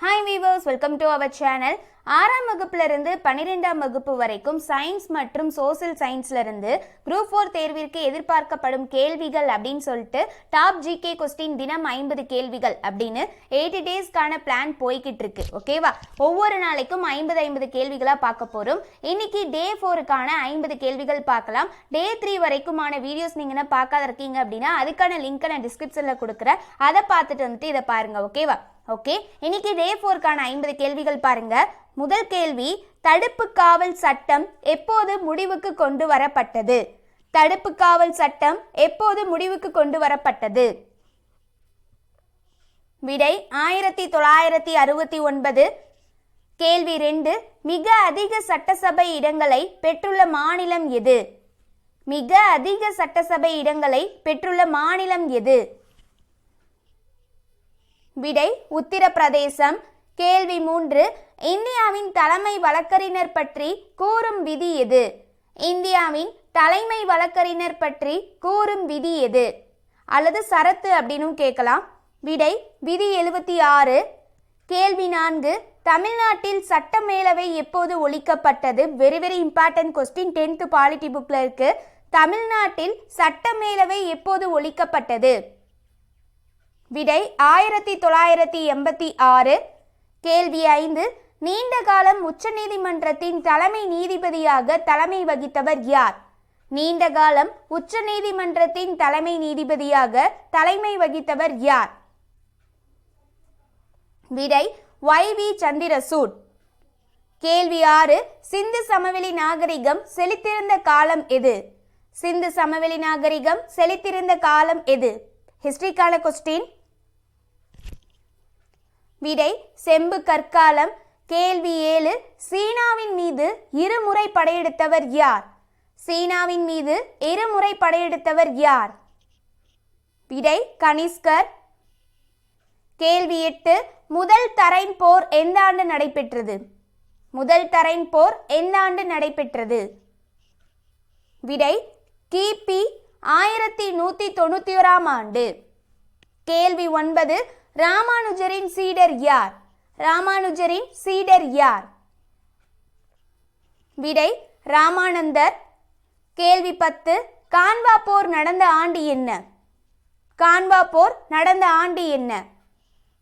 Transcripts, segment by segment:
Hi viewers, welcome to our channel. 6ஆம் வகுப்பிலிருந்து 12ஆம் வகுப்பு வரைக்கும் சயின்ஸ் மற்றும் சோஷியல் சயின்ஸ்ல இருந்து குரூப் 4 தேர்விற்கு எதிர்பார்க்கப்படும் கேள்விகள் அப்படின்னு சொல்லிட்டு டாப் ஜிகே கொஸ்டின் தினம் 50 கேள்விகள் அப்படின்னு 80 டேஸ்க்கான பிளான் போய்கிட்டு இருக்கு. ஓகேவா? ஒவ்வொரு நாளைக்கும் 50 கேள்விகளா பார்க்க போறோம். இன்னைக்கு டே 4க்கான 50 கேள்விகள் பார்க்கலாம். டே 3 வரைக்குமான வீடியோஸ் நீங்க பார்க்காத இருக்கீங்க அப்படின்னா அதுக்கான லிங்க் நான் டிஸ்கிரிப்ஷன்ல கொடுக்குறேன். அதை பார்த்துட்டு வந்துட்டு இதை பாருங்க. ஓகேவா? ஓகே, இன்னைக்கு டே 4க்கான 50 கேள்விகள் பாருங்க. முதல் கேள்வி, தடுப்பு காவல் சட்டம் எப்போது முடிவுக்கு கொண்டு வரப்பட்டது? தடுப்பு காவல் சட்டம் எப்போது முடிவுக்கு கொண்டு வரப்பட்டது? விடை 1969. கேள்வி 2, மிக அதிக சட்டசபை இடங்களை பெற்றுள்ள மாநிலம் எது? மிக அதிக சட்டசபை இடங்களை பெற்றுள்ள மாநிலம் எது? விடை உத்தரப்பிரதேசம். கேள்வி 3, இந்தியாவின் தலைமை வழக்கறிஞர் பற்றி கூறும் விதி எது? இந்தியாவின் தலைமை வழக்கறிஞர் பற்றி கூறும் விதி எது? அல்லது சரத்து அப்படின்னு கேட்கலாம். விடை விதி 76. கேள்வி 4, தமிழ்நாட்டில் சட்டமேலவை எப்போது ஒழிக்கப்பட்டது? Very very important question, 10th polity புக்ல இருக்கு. தமிழ்நாட்டில் சட்டமேலவை எப்போது ஒழிக்கப்பட்டது? விடை 1986. கேள்வி 5, நீண்ட காலம் உச்சநீதிமன்றத்தின் தலைமை நீதிபதியாக தலைமை வகித்தவர் யார்? நீண்ட காலம் உச்சநீதிமன்றத்தின் தலைமை நீதிபதியாக தலைமை வகித்தவர் யார்? விடை YV சந்திரசூட். கேள்வி 6, சிந்து சமவெளி நாகரிகம் செழித்திருந்த காலம் எது? சிந்து சமவெளி நாகரிகம் செழித்திருந்த காலம் எது? ஹிஸ்டரிக்கான கொஸ்டின். விடை செம்பு கற்காலம். கேள்வி 7, சீனாவின் மீது இருமுறை படையெடுத்தவர் யார்? சீனாவின் மீது இருமுறை படையெடுத்தவர் யார்? விடை கனிஷ்கர். கேள்வி 8, முதல் தரைன் போர் எந்த ஆண்டு நடைபெற்றது? முதல் தரைன் போர் எந்த ஆண்டு நடைபெற்றது? விடை கிபி 1191 ஆண்டு. கேள்வி 9, ராமானுஜரின் சீடர் யார்? ராமானுஜரின் சீடர் யார்? விடை ராமானந்தர். கேள்வி 10, கான்வா போர் நடந்த ஆண்டு என்ன? கான்வா போர் நடந்த ஆண்டு என்ன?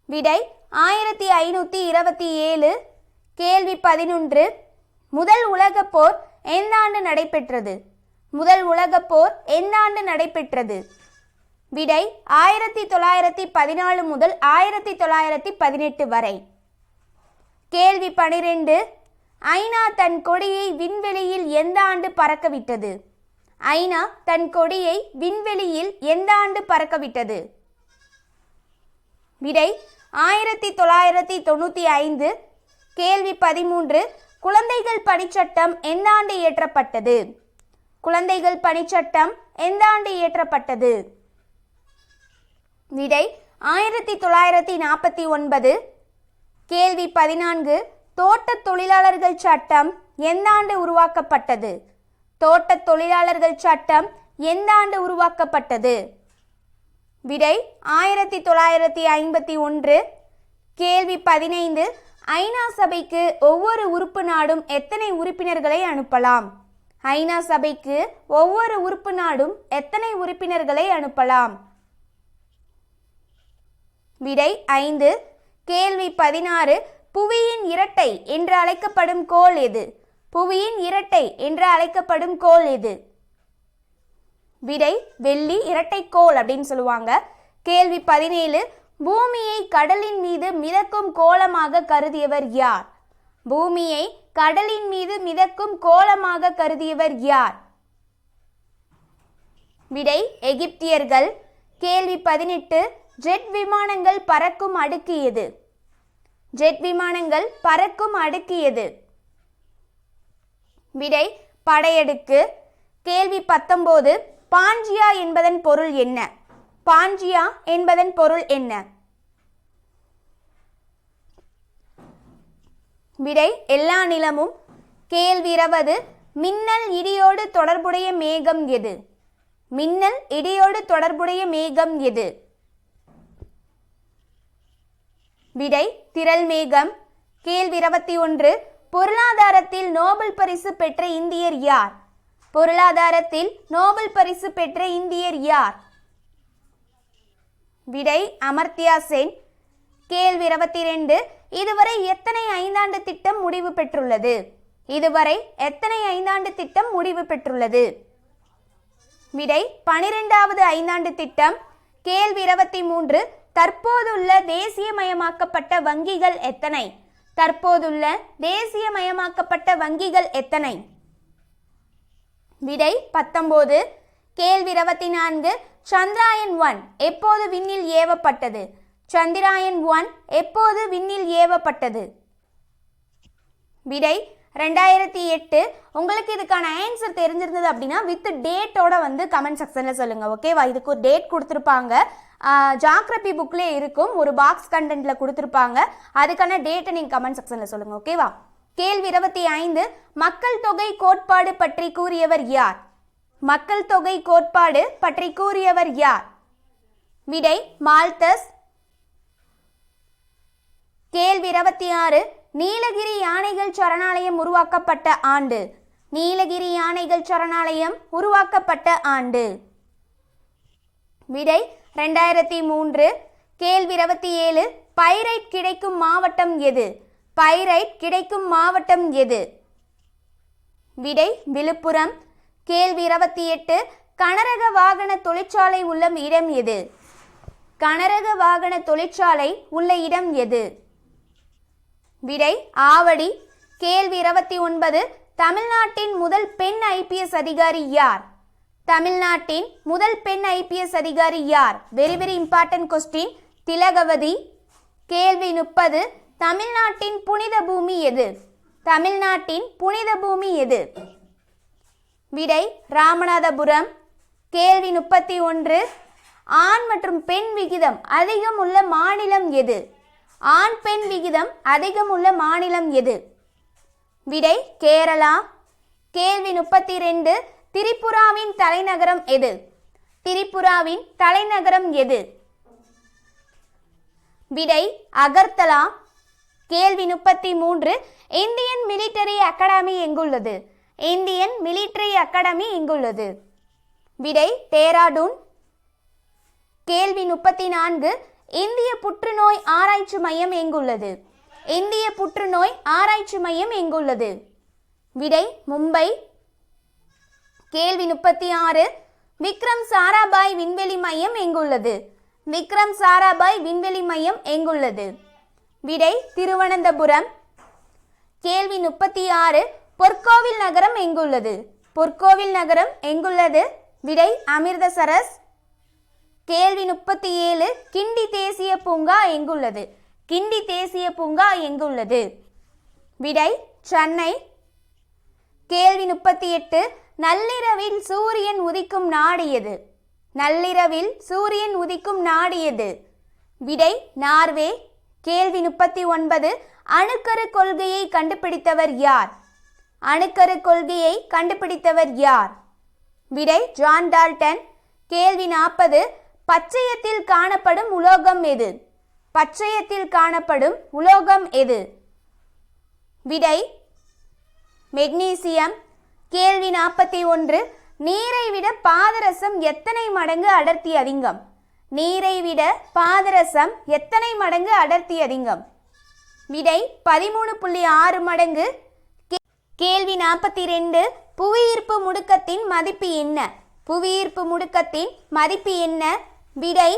விடை 1527. கேள்வி 11, முதல் உலகப் போர் எந்த ஆண்டு நடைபெற்றது? முதல் உலகப் போர் எந்த ஆண்டு நடைபெற்றது? விடை 1914 முதல் 1918 வரை. கேள்வி 12, ஐநா தன் கொடியை விண்வெளியில் எந்த ஆண்டு பறக்கவிட்டது? ஐநா தன் கொடியை விண்வெளியில் எந்த ஆண்டு பறக்கவிட்டது? விடை 1995. கேள்வி 13, குழந்தைகள் பணிச்சட்டம் எந்த ஆண்டு இயற்றப்பட்டது? குழந்தைகள் பணிச்சட்டம் எந்த ஆண்டு இயற்றப்பட்டது? விடை 1949. கேள்வி 14, தோட்ட தொழிலாளர்கள் சட்டம் எந்த ஆண்டு உருவாக்கப்பட்டது? தோட்ட தொழிலாளர்கள் சட்டம் எந்த ஆண்டு உருவாக்கப்பட்டது? விடை 1951. கேள்வி 15, ஐநா சபைக்கு ஒவ்வொரு உறுப்பு நாடும் எத்தனை உறுப்பினர்களை அனுப்பலாம்? ஐநா சபைக்கு ஒவ்வொரு உறுப்பு நாடும் எத்தனை உறுப்பினர்களை அனுப்பலாம்? விடை 5. கேள்வி 16, புவியின் இரட்டை என்று அழைக்கப்படும் கோள் எது? புவியின் இரட்டை என்று அழைக்கப்படும் கோள் எது? விடை வெள்ளி இரட்டைக்கோள் அப்படின்னு சொல்லுவாங்க. கேள்வி 17, பூமியை கடலின் மீது மிதக்கும் கோளமாக கருதியவர் யார்? பூமியை கடலின் மீது மிதக்கும் கோளமாக கருதியவர் யார்? விடை எகிப்தியர்கள். கேள்வி 18, ஜெட் விமானங்கள் பறக்கும் அடுக்கு எது? ஜெட் விமானங்கள் பறக்கும் அடுக்கு எது? விடை படையடுக்கு. கேள்வி 19, பாஞ்சியா என்பதன் பொருள் என்ன? பாஞ்சியா என்பதன் பொருள் என்ன? விடை எல்லா நிலமும். கேள்வி 20, மின்னல் இடியோடு தொடர்புடைய மேகம் எது? மின்னல் இடியோடு தொடர்புடைய மேகம் எது? விடை திரள் மேகம். கேள்வி 21, பொருளாதாரத்தில் நோபல் பரிசு பெற்ற இந்தியர் யார்? பொருளாதாரத்தில் நோபல் பரிசு பெற்ற இந்தியர் யார்? விடை அமர்த்தியா சென். கேள்வி 22, இதுவரை எத்தனை ஐந்தாண்டு திட்டம் முடிவு பெற்றுள்ளது? இதுவரை எத்தனை ஐந்தாண்டு திட்டம் முடிவு பெற்றுள்ளது? விடை 12வது ஐந்தாண்டு திட்டம். கேள்வி 23, தற்போதுள்ள தேசியமயமாக்கப்பட்ட வங்கிகள் எத்தனை? தற்போதுள்ள தேசியமயமாக்கப்பட்ட வங்கிகள் எத்தனை? விடை 19. கேள்வி 24, சந்திராயன் 1 எப்போது விண்ணில் ஏவப்பட்டது? சந்திராயன் 1 எப்போது விண்ணில் ஏவப்பட்டது? விடை 2008. உங்களுக்கு இதுக்கான ஆன்சர் தெரிஞ்சிருந்தது அப்படின்னா வித் டேட்டோட வந்து கமெண்ட் செக்ஷனில் சொல்லுங்கள். ஓகேவா? இதுக்கு ஒரு டேட் கொடுத்துருப்பாங்க, ஜாகிரபி புக்லேயே இருக்கும், ஒரு பாக்ஸ் கண்டென்ட்டில் கொடுத்துருப்பாங்க. அதுக்கான டேட்டை நீங்கள் கமெண்ட் செக்ஷனில் சொல்லுங்கள். ஓகேவா? கேள்வி 25, மக்கள் தொகை கோட்பாடு பற்றி கூறியவர் யார்? மக்கள் தொகை கோட்பாடு பற்றி கூறியவர் யார்? விடை மால்தஸ். கேள்வி 26, நீலகிரி யானைகள் சரணாலயம் உருவாக்கப்பட்ட ஆண்டு? நீலகிரி யானைகள் சரணாலயம் உருவாக்கப்பட்ட ஆண்டு? விடை 2003. கேள்வி 27, பைரைட் கிடைக்கும் மாவட்டம் எது? பைரைட் கிடைக்கும் மாவட்டம் எது? விடை விழுப்புரம். கேள்வி 28, கனரக வாகன தொழிற்சாலை உள்ள இடம் எது? கனரக வாகன தொழிற்சாலை உள்ள இடம் எது? விடை ஆவடி. கேள்வி 29, தமிழ்நாட்டின் முதல் பெண் IPS அதிகாரி யார்? தமிழ்நாட்டின் முதல் பெண் IPS அதிகாரி யார்? Very very important question. Thilagavathi. கேள்வி 30, தமிழ்நாட்டின் புனித பூமி எது? தமிழ்நாட்டின் புனித பூமி எது? விடை ராமநாதபுரம். கேள்வி 31, ஆண் மற்றும் பெண் விகிதம் அதிகம் உள்ள மாநிலம் எது? ஆண் பெண் விகிதம் அதிகம் உள்ள மாநிலம் எது? விடை கேரளா. கேள்வி 32, திரிபுராவின் தலைநகரம் எது? திரிபுராவின் தலைநகரம் எது? விடை அகர்தலா. கேள்வி 33, இந்தியன் மிலிட்டரி அகாடமி எங்குள்ளது? இந்தியன் மிலிட்டரி அகாடமி எங்குள்ளது? விடை டேராடூன். கேள்வி 34, இந்திய புற்றுநோய் ஆராய்ச்சி மையம் எங்குள்ளது? இந்திய புற்றுநோய் ஆராய்ச்சி மையம் எங்குள்ளது? விடை மும்பை. கேள்வி 36, விக்ரம் சாராபாய் விண்வெளி மையம் எங்குள்ளது? விக்ரம் சாராபாய் விண்வெளி மையம் எங்குள்ளது? விடை திருவனந்தபுரம். கேள்வி 36, பொற்கோவில் நகரம் எங்குள்ளது? பொற்கோவில் நகரம் எங்குள்ளது? விடை அமிர்தசரஸ். கேள்வி 37, கிண்டி தேசிய பூங்கா எங்குள்ளது? கிண்டி தேசிய பூங்கா எங்குள்ளது? விடை சென்னை. கேள்வி 38, நள்ளிரவில் சூரியன் உதிக்கும் நாடு எது? நள்ளிரவில் சூரியன் உதிக்கும் நாடு எது? விடை நார்வே. கேள்வி 39, அணுக்கரு கொள்கையை கண்டுபிடித்தவர் யார்? அணுக்கரு கொள்கையை கண்டுபிடித்தவர் யார்? விடை ஜான் டால்டன். கேள்வி 40, பச்சையத்தில் காணப்படும் உலோகம் எது? பச்சையத்தில் காணப்படும் உலோகம் எது? விடை மெக்னீசியம். கேள்வி 41, நீரை விட பாதரசம் எத்தனை மடங்கு அடர்த்தி அதிகம்? நீரை விட பாதரசம் எத்தனை மடங்கு அடர்த்தி அதிகம்? விடை 13.6 மடங்கு. கேள்வி 42, புவியீர்ப்பு முடுக்கத்தின் மதிப்பு என்ன? புவியீர்ப்பு முடுக்கத்தின் மதிப்பு என்ன? விடை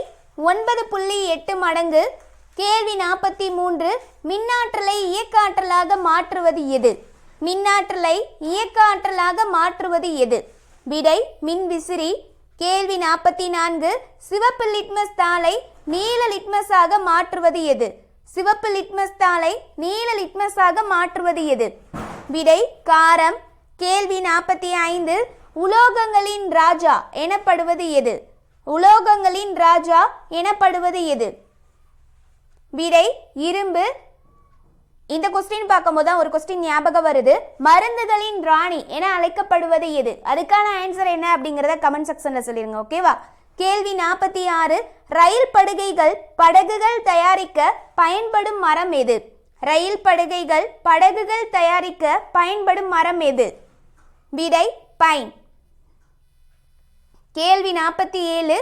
9.8 மடங்கு. கேள்வி 43, மின்னாற்றலை இயக்க ஆற்றலாக மாற்றுவது எது? மின்னாற்றலை இயக்க ஆற்றலாக மாற்றுவது எது? விடை மின்விசிறி. கேள்வி 44, சிவப்பு லிட்மஸ் தாளை நீல லிட்மஸாக மாற்றுவது எது? சிவப்பு லிட்மஸ் தாளை நீல லிட்மஸாக மாற்றுவது எது? விடை காரம். கேள்வி 45, உலோகங்களின் ராஜா எனப்படுவது எது? உலோகங்களின் ராஜா எனப்படுவது எது? விடை இரும்பு. இந்த கொஸ்டின் பார்க்கும்போது தான் ஒரு கொஸ்டின் ஞாபகம் வருது. மருந்துகளின் ராணி என அழைக்கப்படுவது எது? அதுக்கான ஆன்சர் என்ன அப்படிங்கிறத கமெண்ட் செக்ஷன்ல சொல்லிருங்க. ஓகேவா? கேள்வி 46, ரயில் படுகைகள் படகுகள் தயாரிக்க பயன்படும் மரம் எது? ரயில் படுகைகள் படகுகள் தயாரிக்க பயன்படும் மரம் எது? விடை பைன். கேள்வி 47.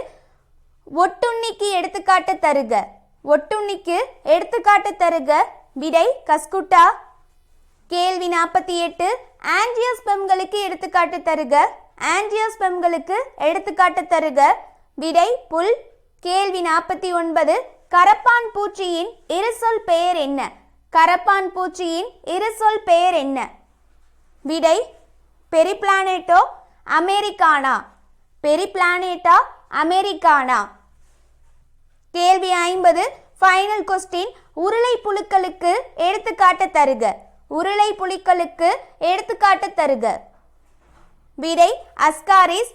ஒட்டுண்ணிக்கு எடுத்துக்காட்டு தருக. ஒட்டுண்ணிக்கு எடுத்துக்காட்டு தருக. விடை கஸ்குட்டா. கேள்வி 48. ஆஞ்சியோஸ்பெம்களுக்கு எடுத்துக்காட்டு தருக. ஆஞ்சியோஸ்பெம்களுக்கு எடுத்துக்காட்டு தருக. விடை புல். கேள்வி 49. கரப்பான் பூச்சியின் இருசொல் பெயர் என்ன? கரப்பான் பூச்சியின் இருசொல் பெயர் என்ன? விடை பெரிப்ளானேட்டோ அமெரிக்கானா. பெரிப்ளானேட்டா அமெரிக்கானா. கேள்வி 50. Final question. உருளை புழுக்களுக்கு எடுத்துக்காட்டு தருக. உருளை புழுக்களுக்கு எடுத்துக்காட்டு தருக. விடை அஸ்காரிஸ்.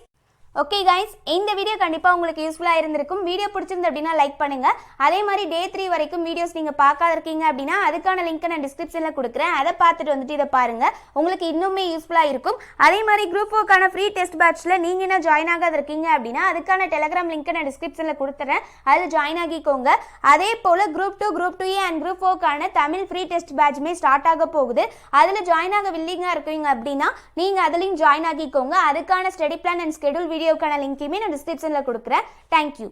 ஓகே கைஸ், இந்த வீடியோ கண்டிப்பாக உங்களுக்கு யூஸ்ஃபுல்லாக இருந்திருக்கும். வீடியோ பிடிச்சிருந்து அப்படின்னா லைக் பண்ணுங்கள். அதே மாதிரி டே 3 வரைக்கும் வீடியோஸ் நீங்கள் பார்க்காத இருக்கீங்க அப்படின்னா அதுக்கான லிங்க்கை நான் டிஸ்கிரிப்ஷனில் கொடுக்குறேன். அதை பார்த்துட்டு வந்துட்டு இதை பாருங்கள், உங்களுக்கு இன்னுமே யூஸ்ஃபுல்லாக இருக்கும். அதே மாதிரி குரூப் 4க்கான ஃப்ரீ டெஸ்ட் பேட்சில் நீங்கள் என்ன ஜாயின் ஆகாத இருக்கீங்க அப்படின்னா அதுக்கான டெலிகிராம் லிங்க்கை நான் டிஸ்கிரிப்ஷனில் கொடுத்துறேன், அதில் ஜாயின் ஆகிக்கோங்க. அதே போல் group 2, group 2A and group 4க்கான தமிழ் ஃப்ரீ டெஸ்ட் பேட்சுமே ஸ்டார்ட் ஆக போகுது. அதில் ஜாயின் ஆக வில்லிங்க இருக்கீங்க அப்படின்னா நீங்கள் அதுலேயும் ஜாயின் ஆகிக்கோங்க. அதுக்கான ஸ்டடி பிளான் அண்ட் ஸ்கெடியூல் வீடியோக்கான லிங்க்குமே நான் டிஸ்கிரிப்ஷனில் கொடுக்குறேன். தேங்க்யூ.